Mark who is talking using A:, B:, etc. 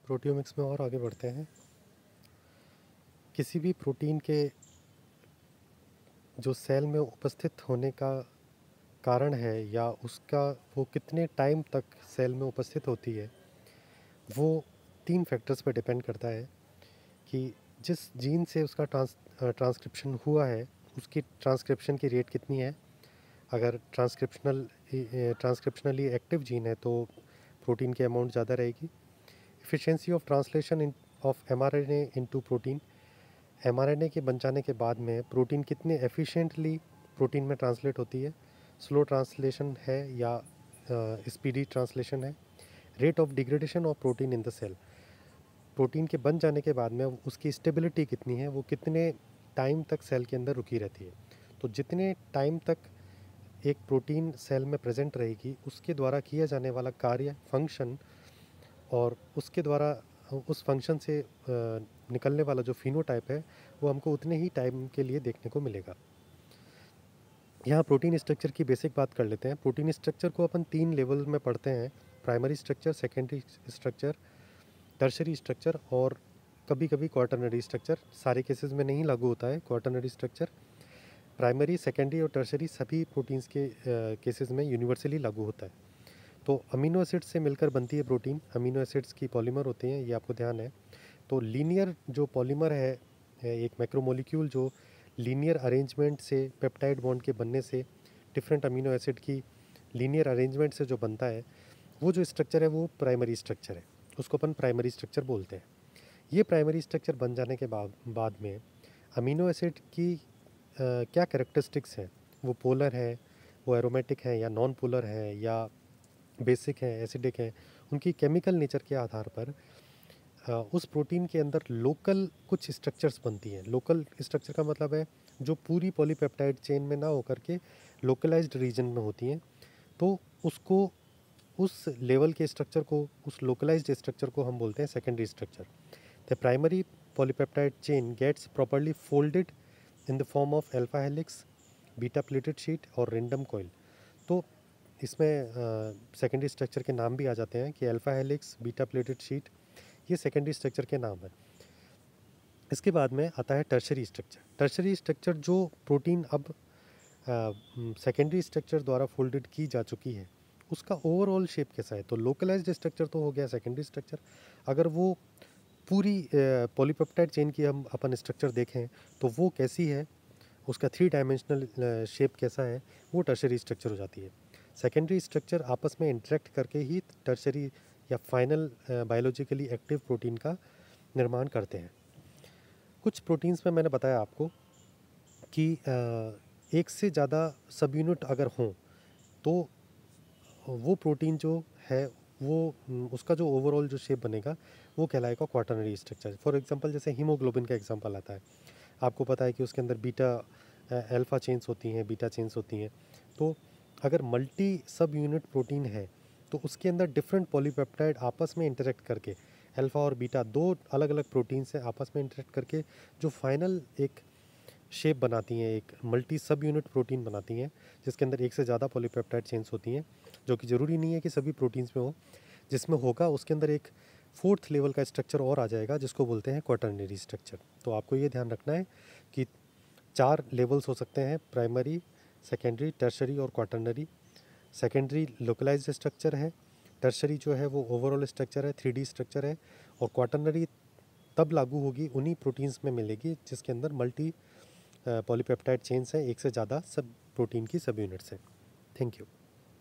A: Proteomics में और आगे बढ़ते हैं। किसी भी प्रोटीन के जो सेल में उपस्थित होने का कारण है या उसका वो कितने टाइम तक सेल में उपस्थित होती है, वो 3 फैक्टर्स पर डिपेंड करता है कि जिस जीन से उसका ट्रांसक्रिप्शन हुआ है उसकी ट्रांसक्रिप्शन की रेट कितनी है। अगर ट्रांसक्रिप्शनली एक्टिव जीन है तो प्रोटीन की अमाउंट ज़्यादा रहेगी। Efficiency of translation of mRNA into protein, mRNA के बन जाने के बाद में प्रोटीन कितने एफिशिएंटली प्रोटीन में ट्रांसलेट होती है, स्लो ट्रांसलेशन है या स्पीडी ट्रांसलेशन है। Rate of degradation of protein in the cell, protein के बन जाने के बाद में उसकी स्टेबिलिटी कितनी है, वो कितने टाइम तक सेल के अंदर रुकी रहती है। तो जितने टाइम तक एक प्रोटीन सेल में प्रेजेंट रहेगी उसके द्वारा किया जाने वाला कार्य, फंक्शन, और उसके द्वारा उस फंक्शन से निकलने वाला जो फिनोटाइप है वो हमको उतने ही टाइम के लिए देखने को मिलेगा। यहाँ प्रोटीन स्ट्रक्चर की बेसिक बात कर लेते हैं। प्रोटीन स्ट्रक्चर को अपन 3 लेवल में पढ़ते हैं: primary structure, secondary structure, tertiary structure और कभी कभी क्वाटरनरी स्ट्रक्चर। सारे केसेस में नहीं लागू होता है क्वाटरनरी स्ट्रक्चर। प्राइमरी, सेकेंडरी और टर्शरी सभी प्रोटीन्स के केसेस में यूनिवर्सली लागू होता है। तो अमीनो एसिड्स से मिलकर बनती है प्रोटीन। अमीनो एसिड्स की पॉलीमर होते हैं, ये आपको ध्यान है। तो लीनियर जो पॉलीमर है, एक मैक्रोमोलिक्यूल जो लीनियर अरेंजमेंट से, पेप्टाइड बॉन्ड के बनने से, डिफरेंट अमीनो एसिड की लीनियर अरेंजमेंट से जो बनता है, वो जो स्ट्रक्चर है वो प्राइमरी स्ट्रक्चर है। उसको अपन प्राइमरी स्ट्रक्चर बोलते हैं। ये प्राइमरी स्ट्रक्चर बन जाने के बाद में अमीनो एसिड की क्या कैरेक्टरिस्टिक्स हैं, वो पोलर है, वो एरोमेटिक है या नॉन पोलर है या बेसिक है, एसिडिक है, उनकी केमिकल नेचर के आधार पर उस प्रोटीन के अंदर लोकल कुछ स्ट्रक्चर्स बनती हैं। लोकल स्ट्रक्चर का मतलब है जो पूरी पॉलीपेप्टाइड चेन में ना होकर के लोकलाइज्ड रीजन में होती हैं। तो उसको, उस लेवल के स्ट्रक्चर को, उस लोकलाइज्ड स्ट्रक्चर को हम बोलते हैं secondary structure. The primary polypeptide chain gets properly folded in the form of alpha helix, beta pleated sheet और रेंडम कॉइल। तो इसमें सेकेंडरी स्ट्रक्चर के नाम भी आ जाते हैं कि alpha helix, beta pleated sheet, ये सेकेंडरी स्ट्रक्चर के नाम है। इसके बाद में आता है टर्शरी स्ट्रक्चर। टर्शरी स्ट्रक्चर जो प्रोटीन अब सेकेंडरी स्ट्रक्चर द्वारा फोल्डेड की जा चुकी है, उसका ओवरऑल शेप कैसा है। तो लोकलाइज्ड स्ट्रक्चर तो हो गया सेकेंडरी स्ट्रक्चर। अगर वो पूरी पॉलीपेप्टाइड चेन की हम अपन स्ट्रक्चर देखें तो वो कैसी है, उसका 3 डायमेंशनल शेप कैसा है, वो टर्शरी स्ट्रक्चर हो जाती है। सेकेंडरी स्ट्रक्चर आपस में इंटरेक्ट करके ही टर्शरी या फाइनल बायोलॉजिकली एक्टिव प्रोटीन का निर्माण करते हैं। कुछ प्रोटीन्स में मैंने बताया आपको कि एक से ज़्यादा सब यूनिट अगर हों तो वो प्रोटीन जो है वो उसका जो ओवरऑल जो शेप बनेगा वो कहलाएगा क्वाटरनरी स्ट्रक्चर। फॉर एग्जांपल जैसे हीमोग्लोबिन का एग्जांपल आता है। आपको पता है कि उसके अंदर बीटा अल्फ़ा चेन्स होती हैं, बीटा चेन्स होती हैं। तो अगर मल्टी सब यूनिट प्रोटीन है तो उसके अंदर डिफरेंट पॉलीपेप्टाइड आपस में इंटरेक्ट करके, अल्फ़ा और बीटा दो अलग अलग प्रोटीन से आपस में इंटरेक्ट करके जो फाइनल एक शेप बनाती हैं, एक मल्टी सब यूनिट प्रोटीन बनाती हैं, जिसके अंदर एक से ज़्यादा पॉलीपेप्टाइड चेन्स होती हैं, जो कि ज़रूरी नहीं है कि सभी प्रोटीन्स में हो। जिसमें होगा उसके अंदर एक 4th लेवल का स्ट्रक्चर और आ जाएगा जिसको बोलते हैं क्वाटरनरी स्ट्रक्चर। तो आपको ये ध्यान रखना है कि 4 लेवल्स हो सकते हैं: प्राइमरी, सेकेंडरी, टर्शरी और क्वाटरनरी। सेकेंडरी लोकलाइज्ड स्ट्रक्चर है, टर्शरी जो है वो ओवरऑल स्ट्रक्चर है, 3D स्ट्रक्चर है, और क्वाटरनरी तब लागू होगी उन्हीं प्रोटीन्स में मिलेगी जिसके अंदर मल्टी पॉलीपेप्टाइड चेन्स हैं, एक से ज़्यादा सब प्रोटीन की सब यूनिट्स हैं। Thank you.